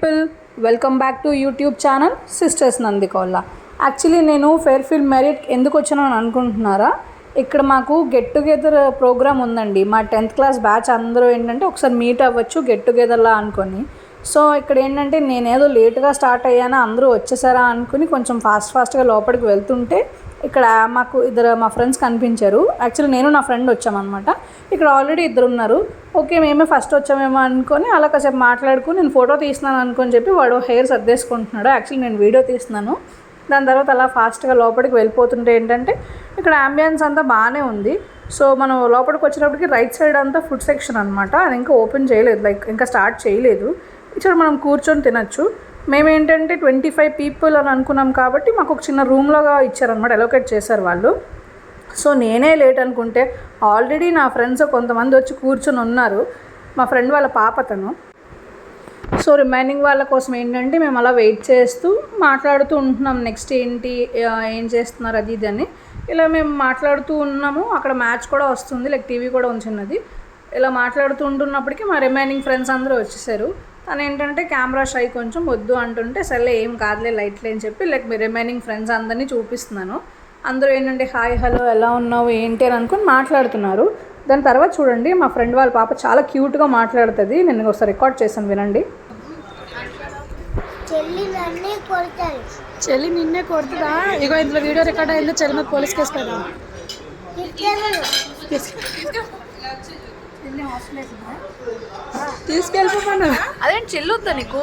People, welcome back to YouTube channel sisters Nandikolla. Actually నేను Fairfield Marriott ఎందుకు వచ్చానని అనుకుంటున్నారా? ఇక్కడ మాకు గెట్ టుగెదర్ ప్రోగ్రామ్ ఉందండి. మా 10th క్లాస్ బ్యాచ్ అందరూ ఏంటంటే ఒకసారి మీట్ అవ్వచ్చు గెట్ టుగెదర్లా అనుకొని. సో ఇక్కడ ఏంటంటే నేనేదో లేట్గా స్టార్ట్ అయ్యానా, అందరూ వచ్చేసారా అనుకుని కొంచెం ఫాస్ట్గా లోపలికి వెళ్తుంటే ఇక్కడ మాకు మా ఫ్రెండ్స్ కనిపించారు. యాక్చువల్లీ నేను నా ఫ్రెండ్ వచ్చామన్నమాట. ఇక్కడ ఆల్రెడీ ఇద్దరు ఉన్నారు. ఓకే, మేమే ఫస్ట్ వచ్చామేమో అనుకొని అలా కాసేపు మాట్లాడుకుని నేను ఫోటో తీస్తున్నాను అనుకొని చెప్పి వాడు హెయిర్ సర్దేసుకుంటున్నాడు. యాక్చువల్లీ నేను వీడియో తీస్తున్నాను. దాని తర్వాత అలా ఫాస్ట్గా లోపలికి వెళ్ళిపోతుంటే ఏంటంటే ఇక్కడ అంబియన్స్ అంతా బాగానే ఉంది. సో మనం లోపలికి వచ్చేటప్పటికి రైట్ సైడ్ అంతా ఫుడ్ సెక్షన్ అనమాట. అది ఇంకా ఓపెన్ చేయలేదు, ఇంకా స్టార్ట్ చేయలేదు. ఇక్కడ మనం కూర్చొని తినచ్చు. మేమేంటంటే 25 పీపుల్ అని అనుకున్నాం కాబట్టి మాకు ఒక చిన్న రూమ్లాగా ఇచ్చారనమాట, అలొకేట్ చేశారు వాళ్ళు. సో నేనే లేట్ అనుకుంటే ఆల్రెడీ నా ఫ్రెండ్స్ కొంతమంది వచ్చి కూర్చొని ఉన్నారు. మా ఫ్రెండ్ వాళ్ళ పాపతను. సో రిమైనింగ్ వాళ్ళ కోసం ఏంటంటే మేము అలా వెయిట్ చేస్తూ మాట్లాడుతూ ఉంటున్నాం. నెక్స్ట్ ఏంటి, ఏం చేస్తున్నారు, అది ఇది అని ఇలా మేము మాట్లాడుతూ ఉన్నాము. అక్కడ మ్యాచ్ కూడా వస్తుంది, టీవీ కూడా ఉంచినది. ఇలా మాట్లాడుతూ ఉంటున్నప్పటికీ మా రిమైనింగ్ ఫ్రెండ్స్ అందరూ వచ్చేసారు. తను ఏంటంటే కెమెరా షై కొంచెం వద్దు అంటుంటే సర్లే ఏం కాదులే లైట్లే అని చెప్పి మీ రిమైనింగ్ ఫ్రెండ్స్ అందరినీ చూపిస్తున్నాను. అందరూ ఏంటంటే హాయ్ హలో ఎలా ఉన్నావు ఏంటి అని అనుకుని మాట్లాడుతున్నారు. దాని తర్వాత చూడండి, మా ఫ్రెండ్ వాళ్ళ పాప చాలా క్యూట్గా మాట్లాడుతుంది. నేను ఒకసారి రికార్డ్ చేశాను, వినండి. చెల్లి నిన్నే కొడుతుందా? ఇగో ఇందులో వీడియో రికార్డ్ అయిందో చెల్లి మీద పోలీస్ కేసు పెడదాం. తీసుకెళ్ళిపోమన్నా. అదేంటి చెల్లి వద్దా నీకు?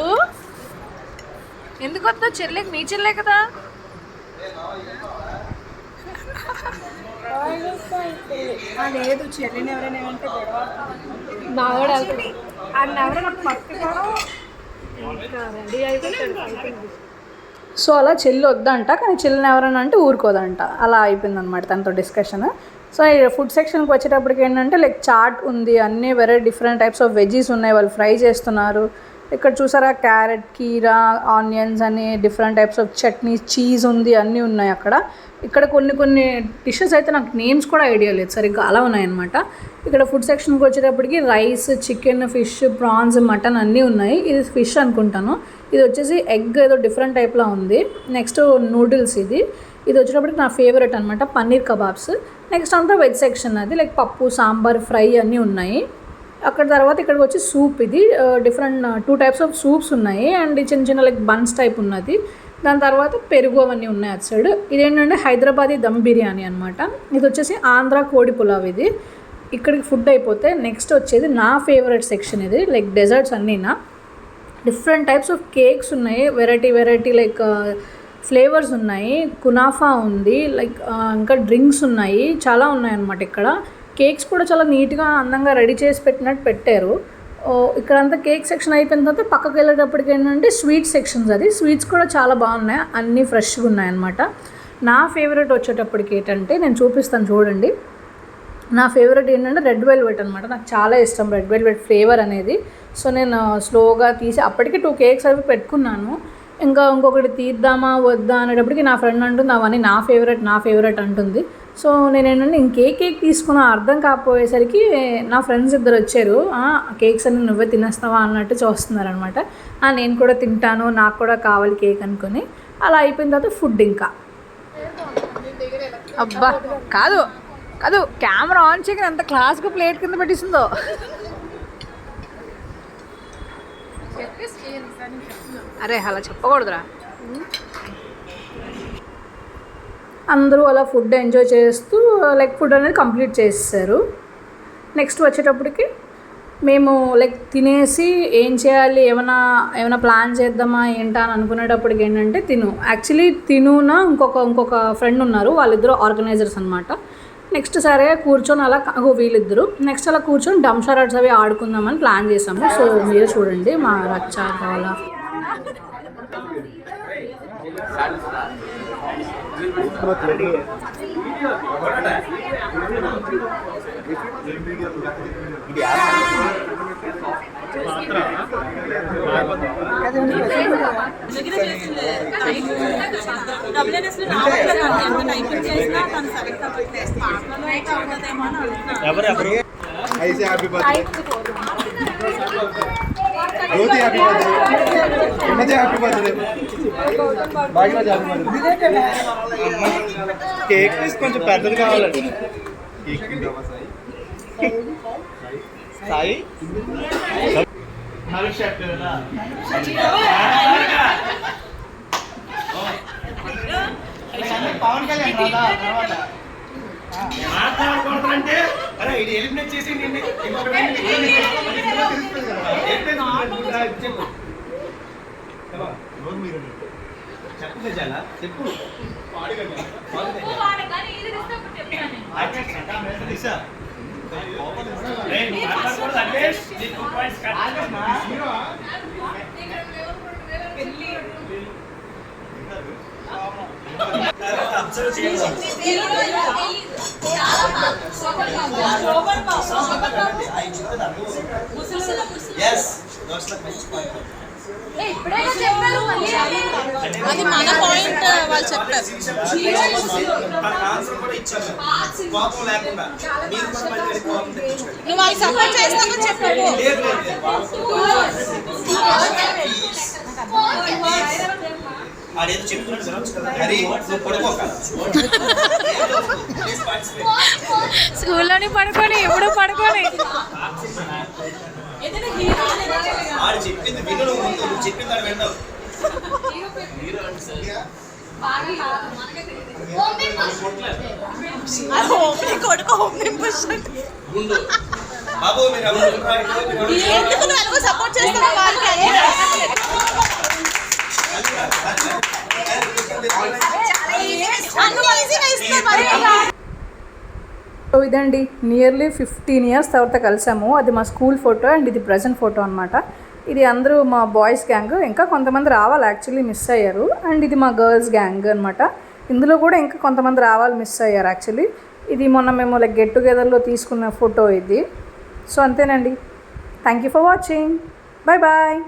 ఎందుకు వద్దా? చెల్లికి మీ చెల్లే కదా. లేదు, చెల్లిని ఎవరైనా ఏమంటే నావాడు వెళ్తాడు. ఆయన ఎవరైనా పట్టుకోవడం రెడీ అయిపోతాడు. సో అలా చెల్లి వద్దంట, కానీ చెల్లిని ఎవరైనా అంటే ఊరుకోదంట. అలా అయిపోయిందనమాట తనతో డిస్కషన్. సో ఈ ఫుడ్ సెక్షన్కి వచ్చేటప్పటికి ఏంటంటే చాట్ ఉంది, అన్నీ డిఫరెంట్ టైప్స్ ఆఫ్ వెజీస్ ఉన్నాయి, వాళ్ళు ఫ్రై చేస్తున్నారు. ఇక్కడ చూసారా క్యారెట్, కీరా, ఆనియన్స్ అని different types of chutneys, cheese ఉంది, అన్నీ ఉన్నాయి అక్కడ. ఇక్కడ కొన్ని డిషెస్ అయితే నాకు నేమ్స్ కూడా ఐడియా లేదు సరిగ్గా, అలా ఉన్నాయన్నమాట. ఇక్కడ ఫుడ్ సెక్షన్కి వచ్చేటప్పటికి rice, chicken, fish, prawns, mutton అన్నీ ఉన్నాయి. ఇది ఫిష్ అనుకుంటాను. ఇది వచ్చేసి ఎగ్ ఏదో డిఫరెంట్ టైప్లో ఉంది. నెక్స్ట్ నూడిల్స్, ఇది వచ్చేటప్పటికి నా ఫేవరెట్ అనమాట, పన్నీర్ కబాబ్స్. నెక్స్ట్ అంతా వెజ్ సెక్షన్, అది పప్పు, సాంబార్, ఫ్రై అన్నీ ఉన్నాయి. అక్కడ తర్వాత ఇక్కడికి వచ్చి సూప్, ఇది డిఫరెంట్ 2 టైప్స్ ఆఫ్ సూప్స్ ఉన్నాయి. అండ్ చిన్న బన్స్ టైప్ ఉన్నది. దాని తర్వాత పెరుగు అవన్నీ ఉన్నాయి అటు సైడ్. ఇదేంటంటే హైదరాబాదీ దమ్ బిర్యానీ అనమాట. ఇది వచ్చేసి ఆంధ్ర కోడి పులావ్. ఇది ఇక్కడికి ఫుడ్ అయిపోతే నెక్స్ట్ వచ్చేది నా ఫేవరెట్ సెక్షన్. ఇది డెజర్ట్స్ అన్నీనా డిఫరెంట్ టైప్స్ ఆఫ్ కేక్స్ ఉన్నాయి, వెరైటీ ఫ్లేవర్స్ ఉన్నాయి. కునాఫా ఉంది, ఇంకా డ్రింక్స్ ఉన్నాయి, చాలా ఉన్నాయి అన్నమాట. ఇక్కడ కేక్స్ కూడా చాలా నీట్గా అందంగా రెడీ చేసి పెట్టినట్టు పెట్టారు. ఇక్కడంతా కేక్ సెక్షన్ అయిపోయిన తర్వాత పక్కకి వెళ్ళేటప్పటికి ఏంటంటే స్వీట్ సెక్షన్స్, అది స్వీట్స్ కూడా చాలా బాగున్నాయి, అన్నీ ఫ్రెష్గా ఉన్నాయన్నమాట. నా ఫేవరెట్ వచ్చేటప్పటికి ఏంటంటే నేను చూపిస్తాను చూడండి. నా ఫేవరెట్ ఏంటంటే రెడ్ వెల్వెట్ అనమాట. నాకు చాలా ఇష్టం రెడ్ వెల్వెట్ ఫ్లేవర్ అనేది. సో నేను స్లోగా తీసి అప్పటికి 2 కేక్స్ అవి పెట్టుకున్నాను. ఇంకొకటి తీద్దామా వద్దా అనేటప్పటికి నా ఫ్రెండ్ అంటుంది అవన్నీ నా ఫేవరెట్ అంటుంది. సో నేనేంటంటే ఇంకే కేక్ తీసుకున్నా అర్థం కాకపోయేసరికి నా ఫ్రెండ్స్ ఇద్దరు వచ్చారు. కేక్స్ అన్నీ నువ్వే తినేస్తావా అన్నట్టు చూస్తున్నారనమాట. నేను కూడా తింటాను, నాకు కూడా కావాలి కేక్ అనుకుని. అలా అయిపోయిన తర్వాత ఫుడ్ ఇంకా అబ్బా కాదు కెమెరా ఆన్ చేయగానే ఎంత క్లాస్గా ప్లేట్ కింద పెట్టిస్తుందో. అరే అలా చెప్పకూడదురా. అందరూ అలా ఫుడ్ ఎంజాయ్ చేస్తూ ఫుడ్ అనేది కంప్లీట్ చేసేసారు. నెక్స్ట్ వచ్చేటప్పటికి మేము తినేసి ఏం చేయాలి, ఏమైనా ప్లాన్ చేద్దామా ఏంటా అని అనుకునేటప్పటికి ఏంటంటే యాక్చువల్లీ తినున ఇంకొక ఫ్రెండ్ ఉన్నారు, వాళ్ళిద్దరు ఆర్గనైజర్స్ అనమాట. నెక్స్ట్ సరే కూర్చొని అలా వీళ్ళిద్దరు నెక్స్ట్ అలా కూర్చొని డమ్ షారట్స్ అవి ఆడుకుందామని ప్లాన్ చేసాము. సో మీరు చూడండి మా రచ్చా కావాలా. Jyoti happy birthday, Himaja happy birthday, Bhagyaraj happy birthday. Cake piece కొంచెం పెద్దది కావాలండి. కేక్ సాయి పవన్ కళ్యాణ్ తర్వాత మాట్లాడకూడదంటే అరే ఇది ఎలిమినేట్ చేసి చెప్పు చాలా చెప్పు అది మన పాయింట్ వాళ్ళు చెప్పారు. నువ్వు వాళ్ళు సపోర్ట్ చేస్తామని చెప్పావు. స్కూల్లోని పడుకొని ఎప్పుడు పడుకొని చెప్పింది విను, నువ్వు చెప్పింది అని విన్నావు. కొడుకు బాబు మీరు సపోర్ట్ చేస్తాం వాళ్ళకి. సో ఇదండి నియర్లీ 15 years తర్వాత కలిసాము. అది మా స్కూల్ ఫోటో అండ్ ఇది ప్రజెంట్ ఫోటో అనమాట. ఇది అందరూ మా బాయ్స్ గ్యాంగ్, ఇంకా కొంతమంది రావాలి యాక్చువల్లీ మిస్ అయ్యారు. అండ్ ఇది మా గర్ల్స్ గ్యాంగ్ అనమాట. ఇందులో కూడా ఇంకా కొంతమంది రావాలి మిస్ అయ్యారు యాక్చువల్లీ. ఇది మొన్న మేము లైక్ గెట్ టుగెదర్లో తీసుకున్న ఫోటో ఇది. సో అంతేనండి. Thank you for watching. Bye bye.